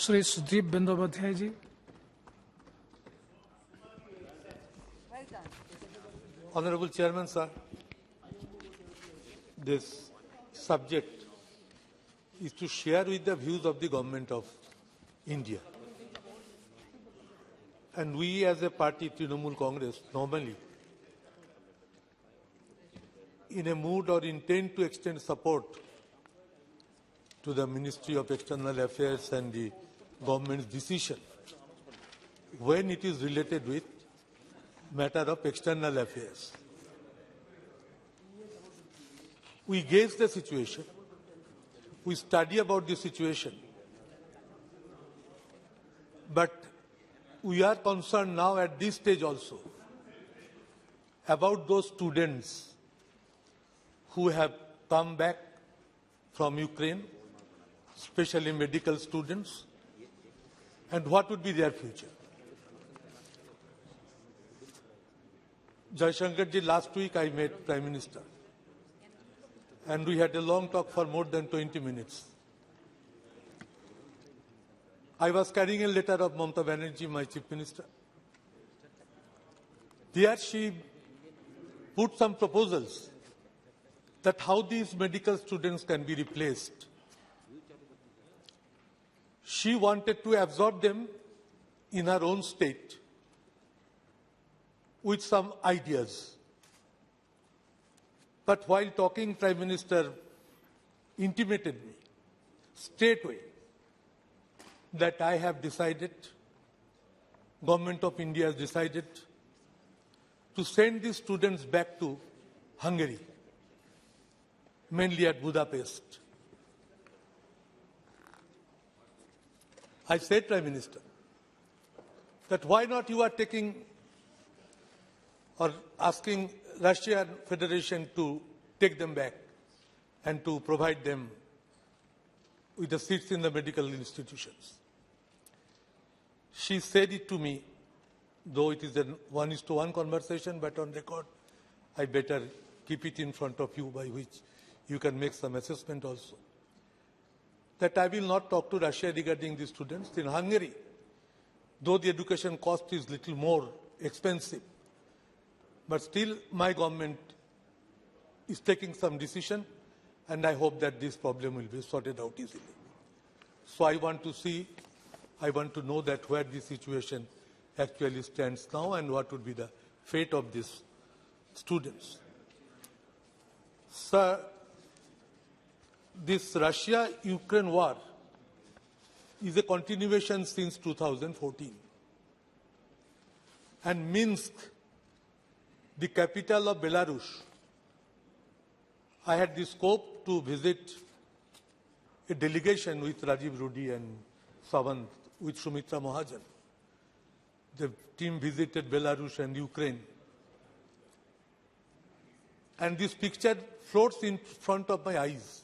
Shri Sudip Bandyopadhyay ji. Honorable Chairman, sir, this subject is to share with the views of the Government of India. And we as a party, Trinamool Congress, normally in a mood or intent to extend support to the Ministry of External Affairs and the government's decision when it is related with matter of external affairs. We gauge the situation, we study about the situation, but we are concerned now at this stage also about those students who have come back from Ukraine, especially medical students, and what would be their future. Jaishankarji, last week I met Prime Minister and we had a long talk for more than 20 minutes. I was carrying a letter of Mamata Banerjee, my Chief Minister. There she put some proposals that how these medical students can be replaced. She wanted to absorb them in her own state with some ideas. But while talking, Prime Minister intimated me straightway that I have decided, Government of India has decided to send these students back to Hungary, mainly at Budapest. I said, Prime Minister, that why not you are taking or asking Russian Federation to take them back and to provide them with the seats in the medical institutions. She said it to me, though it is a 1:1 conversation, but on record, I better keep it in front of you by which you can make some assessment also. That I will not talk to Russia regarding the students in Hungary, though the education cost is little more expensive. But still, my government is taking some decision, and I hope that this problem will be sorted out easily. So I want to know that where the situation actually stands now and what would be the fate of these students. Sir, this Russia-Ukraine war is a continuation since 2014. And Minsk, the capital of Belarus, I had the scope to visit a delegation with Rajiv Rudi and Savant, with Sumitra Mahajan. The team visited Belarus and Ukraine. And this picture floats in front of my eyes.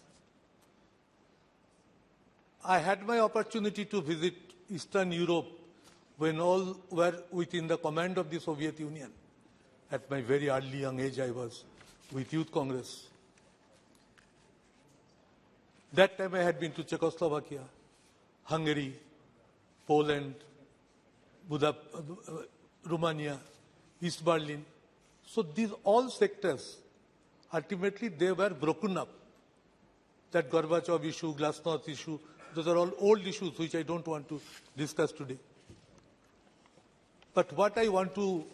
I had my opportunity to visit Eastern Europe when all were within the command of the Soviet Union. At my very early young age, I was with Youth Congress. That time I had been to Czechoslovakia, Hungary, Poland, Romania, East Berlin. So these all sectors, ultimately they were broken up. That Gorbachev issue, Glasnost issue, those are all old issues which I don't want to discuss today. But what I want to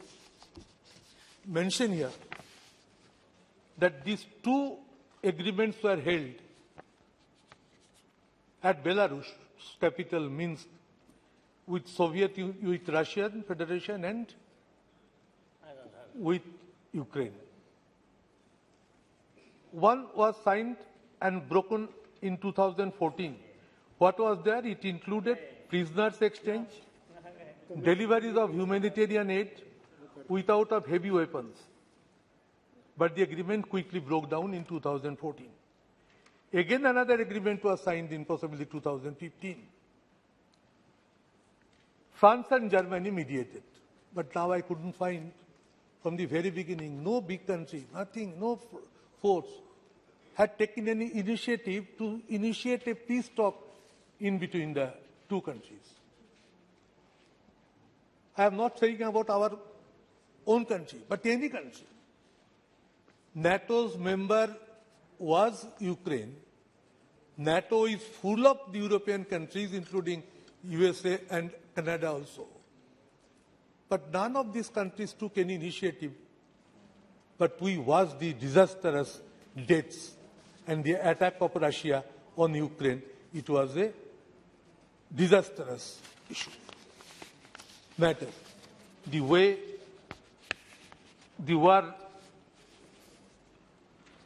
mention here, that these two agreements were held at Belarus, capital Minsk, with with Russian Federation and with Ukraine. One was signed and broken in 2014. What was there? It included prisoners exchange, deliveries of humanitarian aid without of heavy weapons. But the agreement quickly broke down in 2014. Again, another agreement was signed in possibly 2015. France and Germany mediated. But now I couldn't find, from the very beginning, no big country, nothing, no force had taken any initiative to initiate a peace talk in between the two countries. I am not saying about our own country, but any country. NATO's member was Ukraine. NATO is full of the European countries, including USA and Canada also. But none of these countries took any initiative. But we was the disastrous deaths and the attack of Russia on Ukraine. It was a disastrous issue. Matter. The way the war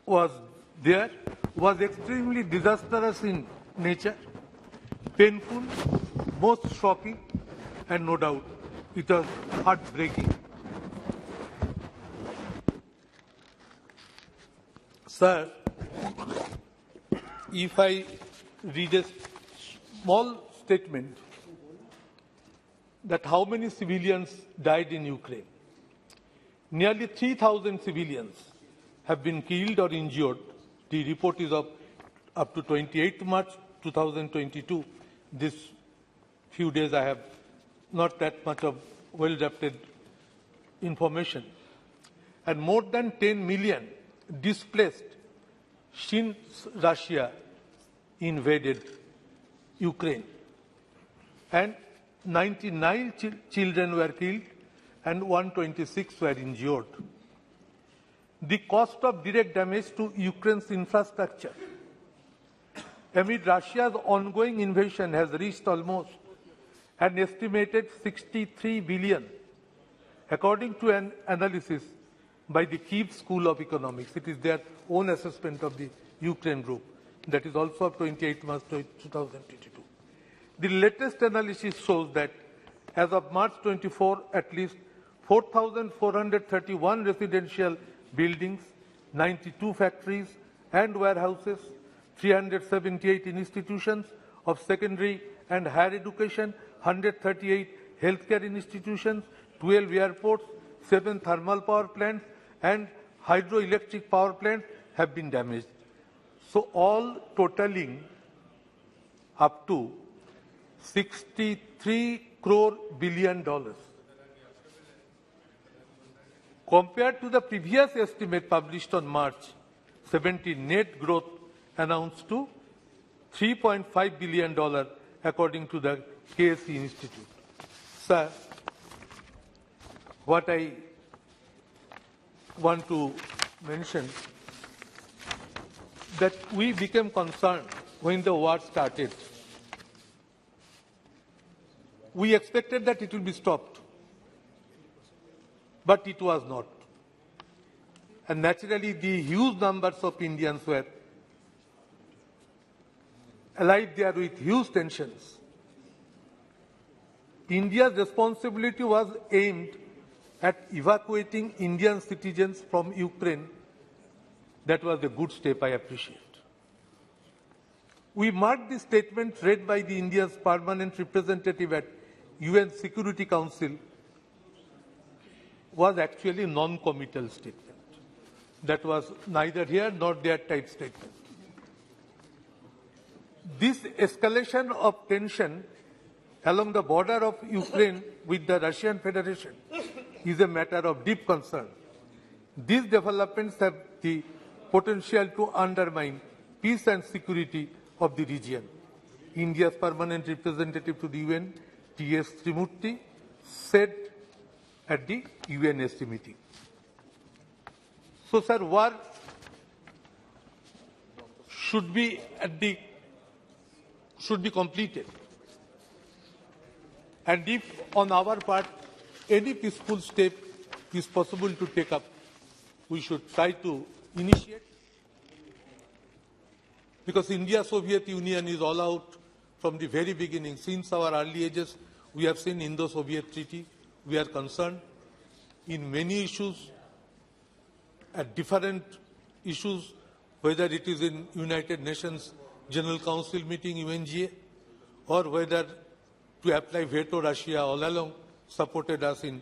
was there was extremely disastrous in nature, painful, most shocking, and no doubt it was heartbreaking. Sir, if I read a small statement that how many civilians died in Ukraine. Nearly 3,000 civilians have been killed or injured. The report is of up to 28th March 2022. This few days I have not that much of well-drafted information. And more than 10 million displaced since Russia invaded Ukraine. And 99 children were killed and 126 were injured. The cost of direct damage to Ukraine's infrastructure amid Russia's ongoing invasion has reached almost an estimated 63 billion, according to an analysis by the Kyiv School of Economics. It is their own assessment of the Ukraine group. That is also of 28 March 2022. The latest analysis shows that as of March 24, at least 4,431 residential buildings, 92 factories and warehouses, 378 institutions of secondary and higher education, 138 healthcare institutions, 12 airports, 7 thermal power plants and hydroelectric power plants have been damaged. So all totaling up to $63 crore billion. Compared to the previous estimate published on March 17, net growth announced to $3.5 billion according to the KSE Institute. Sir, what I want to mention that we became concerned when the war started. We expected that it will be stopped, but it was not. And naturally, the huge numbers of Indians were alive there with huge tensions. India's responsibility was aimed at evacuating Indian citizens from Ukraine. That was a good step, I appreciate. We marked the statement read by the India's permanent representative at UN Security Council was actually a non-committal statement. That was neither here nor there type statement. This escalation of tension along the border of Ukraine with the Russian Federation is a matter of deep concern. These developments have the potential to undermine peace and security of the region. India's permanent representative to the UN, T.S. Trimurti, said at the UNSC meeting. So, sir, war should be completed. And if on our part any peaceful step is possible to take up, we should try to initiate. Because India-Soviet Union is all out from the very beginning. Since our early ages, we have seen Indo-Soviet Treaty. We are concerned in many issues, at different issues, whether it is in United Nations General Council meeting, UNGA, or whether to apply veto, Russia all along supported us in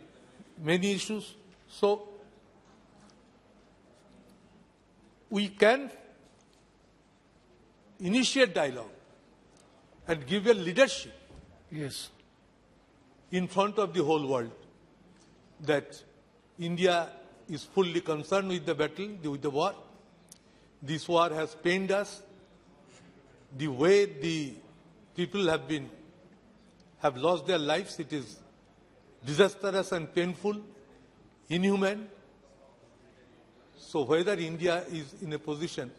many issues. So we can initiate dialogue and give a leadership Yes. in front of the whole world that India is fully concerned with the battle, with the war. This war has pained us. The way the people have lost their lives, it is disastrous and painful, inhuman. So whether India is in a position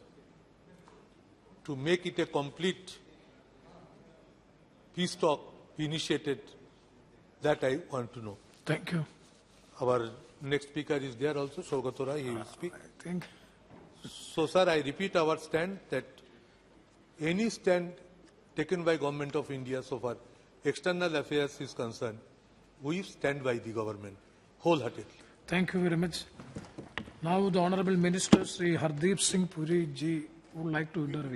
to make it a complete peace talk initiated, that I want to know. Thank you. Our next speaker is there also, Shaukat, he will speak. I think. So, sir, I repeat our stand that any stand taken by Government of India so far, external affairs is concerned, we stand by the government wholeheartedly. Thank you very much. Now the Honorable Minister Sri Hardeep Singh Puri ji would like to intervene.